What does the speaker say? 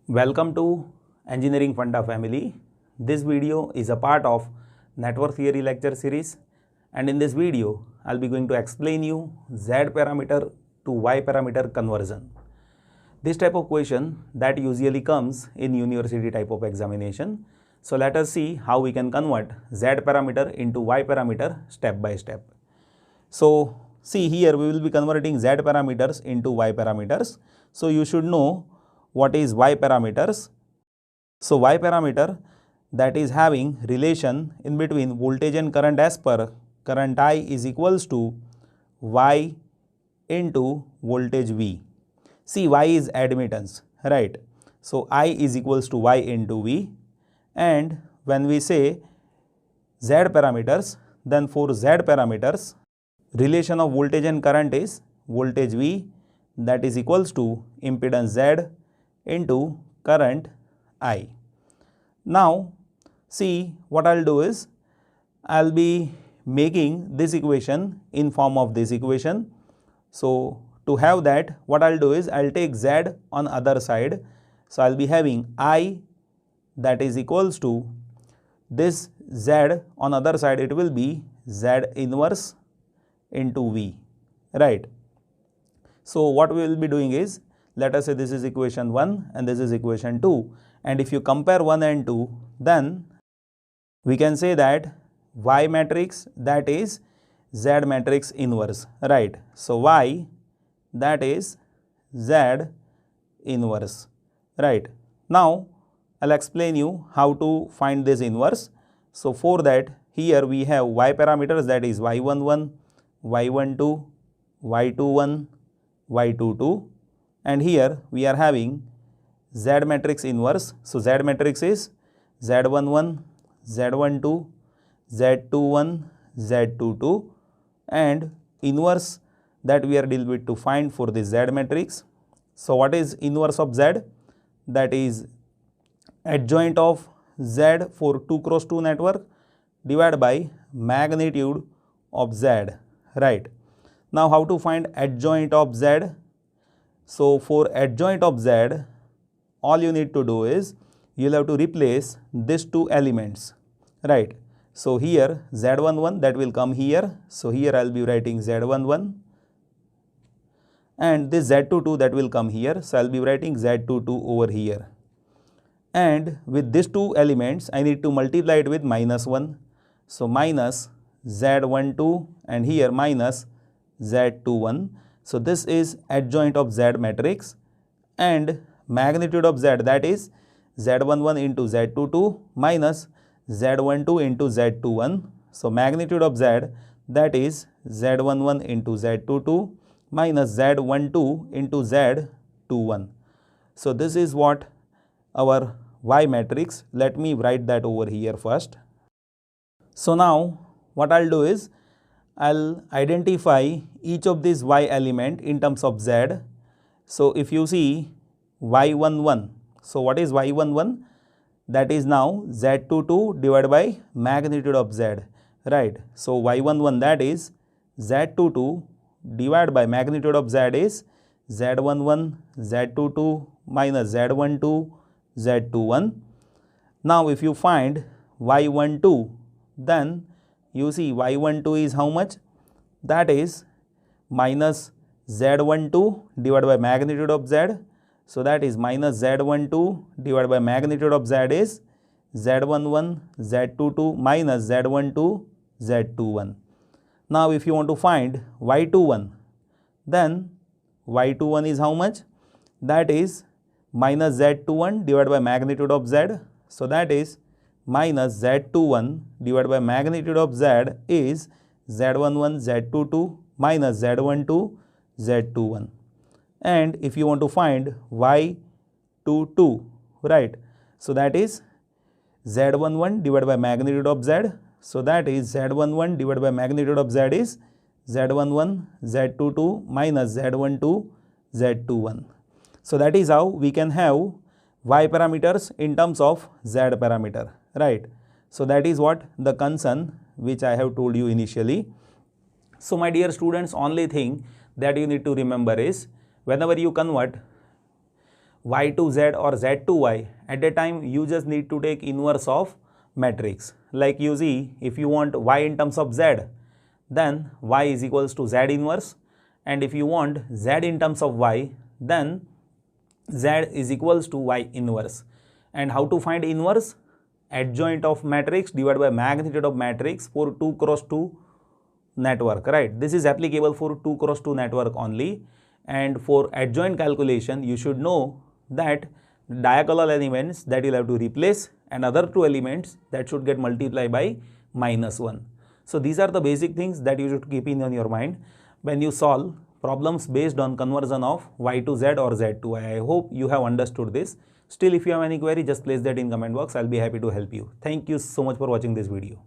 Welcome to Engineering Funda family. This video is a part of Network Theory lecture series, and in this video I'll be going to explain you Z parameter to Y parameter conversion. This type of question that usually comes in university type of examination. So let us see how we can convert Z parameter into Y parameter step by step. So see, here we will be converting Z parameters into Y parameters. So you should know what is Y parameters. So Y parameter, that is having relation in between voltage and current as per current I is equals to Y into voltage V. See, Y is admittance, right? So I is equals to Y into V, and when we say Z parameters, then for Z parameters, relation of voltage and current is voltage V, that is equals to impedance Z into current I. Now see, what I'll do is I'll be making this equation in form of this equation. So to have that, what I'll do is I'll take Z on other side. So I'll be having I, that is equals to this Z on other side, it will be Z inverse into V, right? So what we will be doing is, let us say this is equation 1 and this is equation 2, and if you compare 1 and 2, then we can say that Y matrix, that is Z matrix inverse, right? So Y, that is Z inverse, right? Now I'll explain you how to find this inverse. So for that, here we have Y parameters, that is Y11, Y12, Y21, Y22, and here we are having Z matrix inverse. So Z matrix is Z11, Z12, Z21, Z22, and inverse that we are dealing with to find for the Z matrix. So what is inverse of Z? That is adjoint of Z for 2 cross 2 network divided by magnitude of Z, right? Now how to find adjoint of Z? So for adjoint of Z, all you need to do is you'll have to replace these two elements, right? So here Z11, that will come here. So here I'll be writing Z11, and this Z22, that will come here. So I'll be writing Z22 over here. And with these two elements, I need to multiply it with -1. So minus Z12 and here minus Z21. So this is adjoint of Z matrix, and magnitude of Z, that is Z11 into Z22 minus Z12 into Z21. So magnitude of Z, that is Z11 into Z22 minus Z12 into Z21. So this is what our Y matrix. Let me write that over here first. So now what I'll do is I'll identify each of these Y element in terms of Z. So if you see Y11, so what is Y11? That is now Z22 divided by magnitude of Z, right? So Y11, that is Z22 divided by magnitude of Z is Z11, Z22 minus Z12, Z21. Now if you find Y12, then you see Y12 is how much? That is minus Z12 divided by magnitude of Z. So that is minus Z12 divided by magnitude of Z is Z11, Z22 minus Z12, Z21. Now if you want to find Y21, then Y21 is how much? That is minus Z21 divided by magnitude of Z. So that is minus Z21 divided by magnitude of Z is Z11, Z22 minus Z12, Z21. And if you want to find Y22, right? So that is Z11 divided by magnitude of Z. So that is Z11 divided by magnitude of Z is Z11, Z22 minus Z12, Z21. So that is how we can have Y parameters in terms of Z parameter, right? So that is what the concern which I have told you initially. So my dear students, only thing that you need to remember is whenever you convert y to z or z to y, at that time you just need to take inverse of matrix. Like you see, if you want y in terms of z, then y is equals to z inverse, and if you want z in terms of y, then z is equals to y inverse. And how to find inverse? Adjoint of matrix divided by magnitude of matrix for 2 cross 2 network, right? This is applicable for 2 cross 2 network only. And for adjoint calculation, you should know that diagonal elements that you'll have to replace and other two elements that should get multiplied by -1. So these are the basic things that you should keep in your mind when you solve problems based on conversion of y to z or z to y. I hope you have understood this. Still, if you have any query, just place that in comment box. I'll be happy to help you. Thank you so much for watching this video.